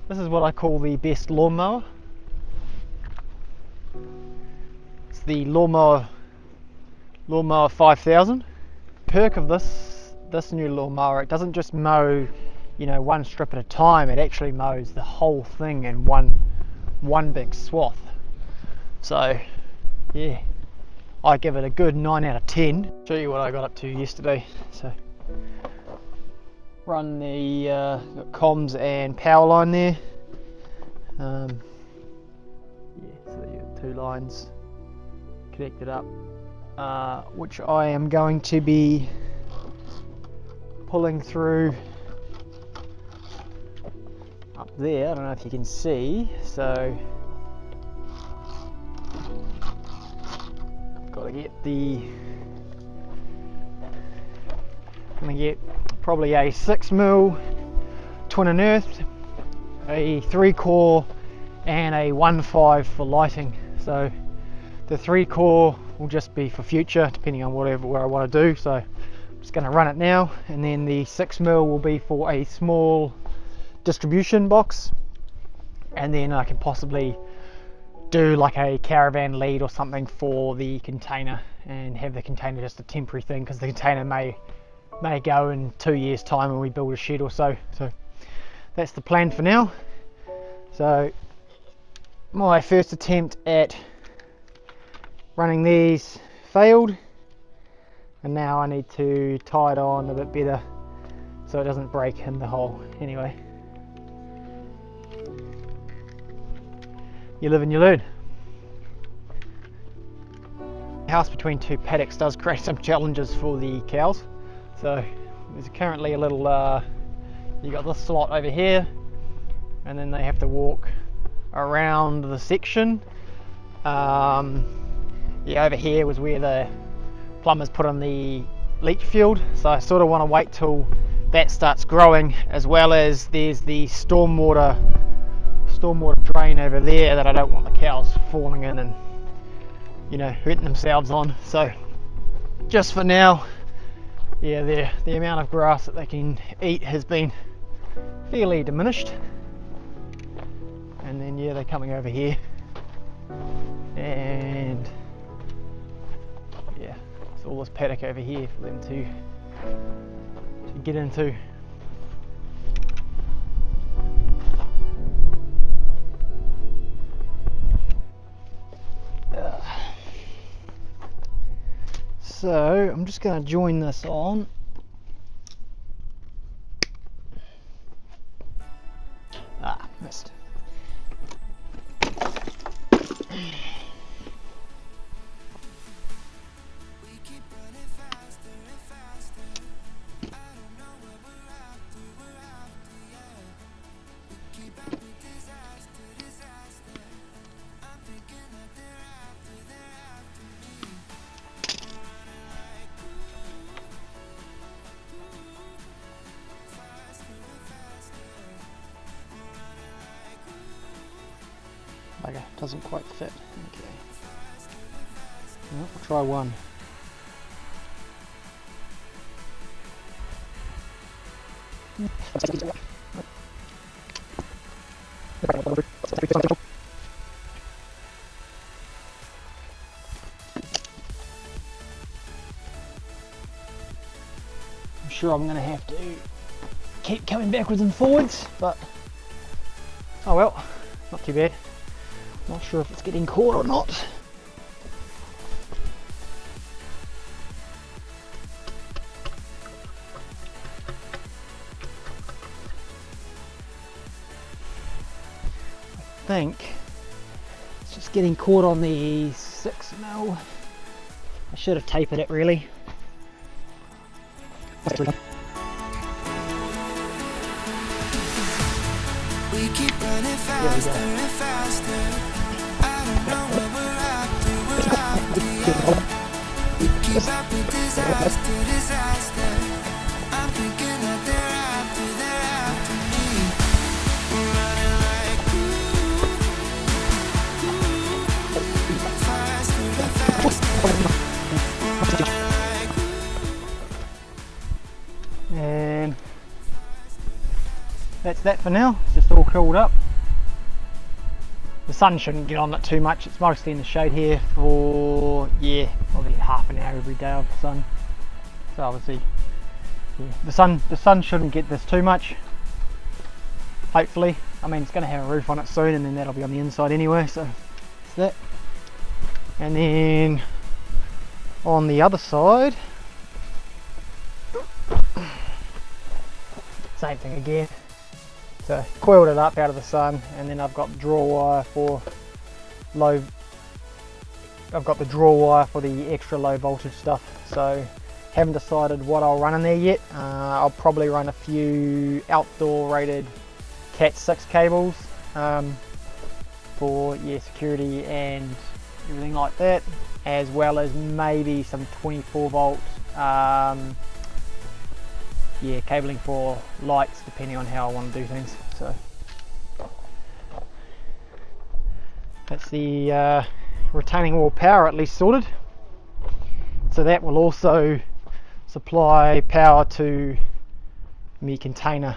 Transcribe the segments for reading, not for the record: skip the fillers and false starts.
This is what I call the best lawnmower. It's the lawnmower 5000. Perk of this new lawnmower, it doesn't just mow, you know, one strip at a time. It actually mows the whole thing in one big swath. So yeah, I give it a good 9 out of 10. Show you what I got up to yesterday. So run the got comms and power line there. Yeah, so you got 2 lines connected up, which I am going to be pulling through up there. I don't know if you can see, so got to get I'm going to get probably a 6mm twin and earth, a 3-core and a 1.5 for lighting. So the 3-core will just be for future, depending on where I want to do. So I'm just going to run it now, and then the 6mm will be for a small distribution box, and then I can possibly do like a caravan lead or something for the container, and have the container just a temporary thing, because the container may go in 2 years time when we build a shed or so. So that's the plan for now. So my first attempt at running these failed, and now I need to tie it on a bit better so it doesn't break in the hole. Anyway, you live and you learn. The house between 2 paddocks does create some challenges for the cows. So there's currently a little, you got this slot over here, and then they have to walk around the section. Yeah, over here was where the plumbers put on the leach field. So I sort of want to wait till that starts growing, as well as there's the stormwater drain over there that I don't want the cows falling in and, you know, hurting themselves on. So just for now, yeah, the amount of grass that they can eat has been fairly diminished. And then yeah, they're coming over here, and yeah, it's all this paddock over here for them to get into. So I'm just going to join this on. Missed. Okay, doesn't quite fit. Okay. Well, we'll try one. I'm sure I'm going to have to keep coming backwards and forwards, but oh well, not too bad. Not sure if it's getting caught or not. I think it's just getting caught on the 6mm. I should have tapered it really. We keep running faster and faster. I don't know what we're after, yeah. We keep up with disaster. I'm thinking that they're after me. We're running like faster and faster. And that's that for now. Just it's all cooled up. The sun shouldn't get on it too much. It's mostly in the shade here for, yeah, probably half an hour every day of the sun. So obviously, yeah, the sun shouldn't get this too much. Hopefully. I mean, it's going to have a roof on it soon, and then that'll be on the inside anyway. So that's that. And then on the other side, same thing again. So coiled it up out of the sun, and then I've got draw wire for low. I've got the draw wire for the extra low voltage stuff. So haven't decided what I'll run in there yet. I'll probably run a few outdoor rated Cat 6 cables for security and everything like that, as well as maybe some 24 volt cabling for lights, depending on how I want to do things. So that's the retaining wall power at least sorted. So that will also supply power to my container.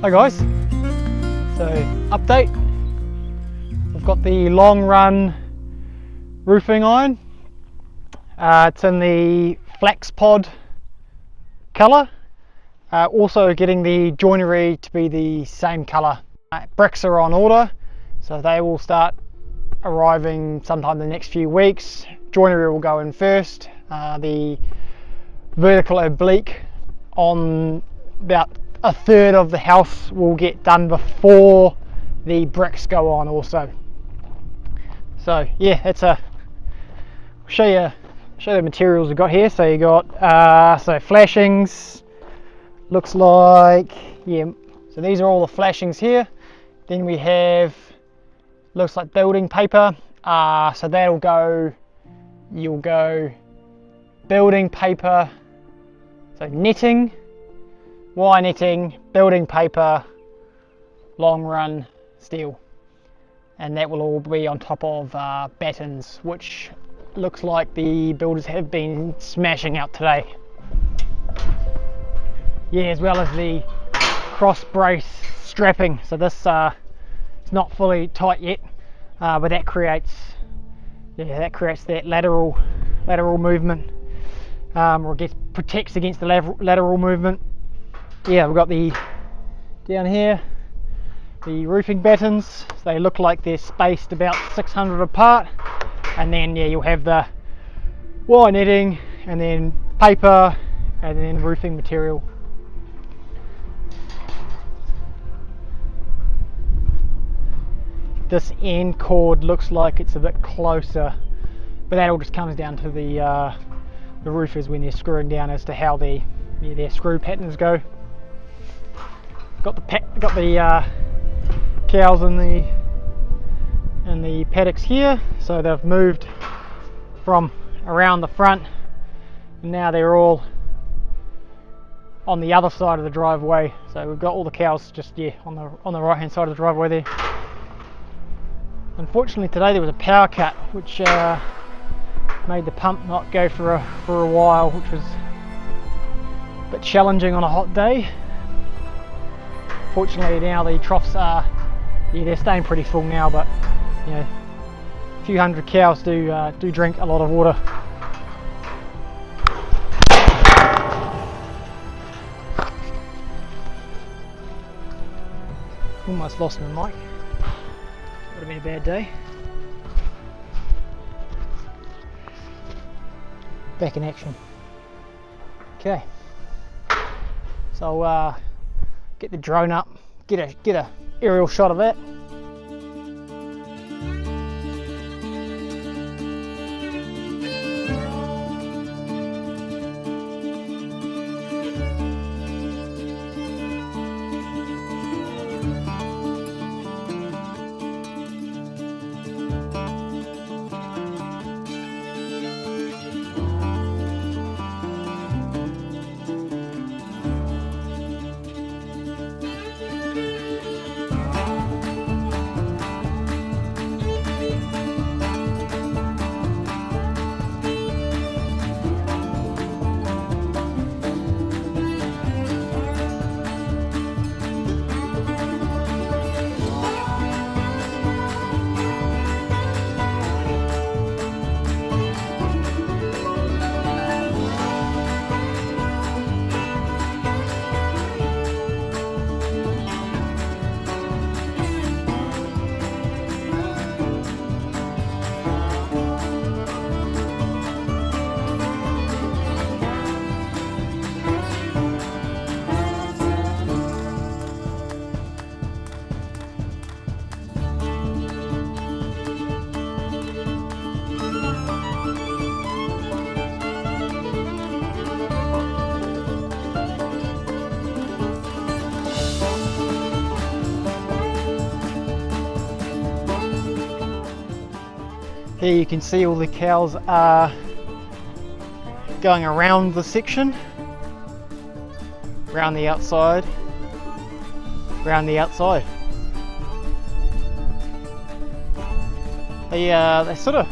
Hi guys, so update, we've got the long run roofing iron. It's in the flax pod colour, also getting the joinery to be the same colour. Bricks are on order, so they will start arriving sometime in the next few weeks. Joinery will go in first. The vertical oblique on about a third of the house will get done before the bricks go on also. So yeah, it's a show you the materials we've got here. So you got so flashings, looks like, yeah, so these are all the flashings here. Then we have, looks like building paper, so that'll go, you'll go building paper, so netting, wire netting, building paper, long run steel, and that will all be on top of battens, which looks like the builders have been smashing out today. Yeah, as well as the cross brace strapping. So this it's not fully tight yet, but that creates that lateral movement, or protects against the lateral movement. Yeah, we've got the down here the roofing battens. So they look like they're spaced about 600 apart, and then yeah, you'll have the wire netting, and then paper, and then roofing material. This end cord looks like it's a bit closer, but that all just comes down to the roofers when they're screwing down as to how their screw patterns go. got the cows in the paddocks here, so they've moved from around the front, and now they're all on the other side of the driveway. So we've got all the cows just on the right hand side of the driveway there. Unfortunately today there was a power cut, which made the pump not go for a while, which was a bit challenging on a hot day. Fortunately now the troughs are, they're staying pretty full now, but you know, a few hundred cows do drink a lot of water. Almost lost my mic. Would have been a bad day. Back in action. Okay. So get the drone up, get a aerial shot of that. Here you can see all the cows are going around the section, around the outside, around the outside. They sort of,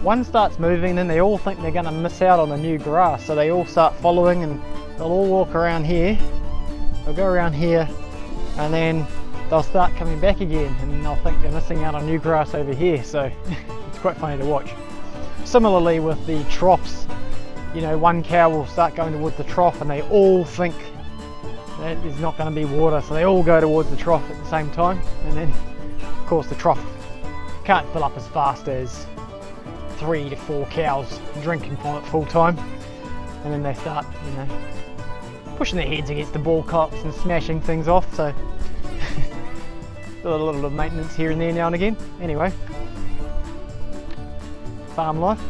one starts moving, then they all think they're going to miss out on the new grass, so they all start following, and they'll all walk around here, they'll go around here, and then they'll start coming back again, and then they'll think they're missing out on new grass over here. So it's quite funny to watch. Similarly with the troughs, you know, one cow will start going towards the trough and they all think that there's not going to be water, so they all go towards the trough at the same time, and then of course the trough can't fill up as fast as 3 to 4 cows drinking from it full time, and then they start, you know, pushing their heads against the ball cocks and smashing things off. So a little bit of maintenance here and there now and again. Anyway, farm life.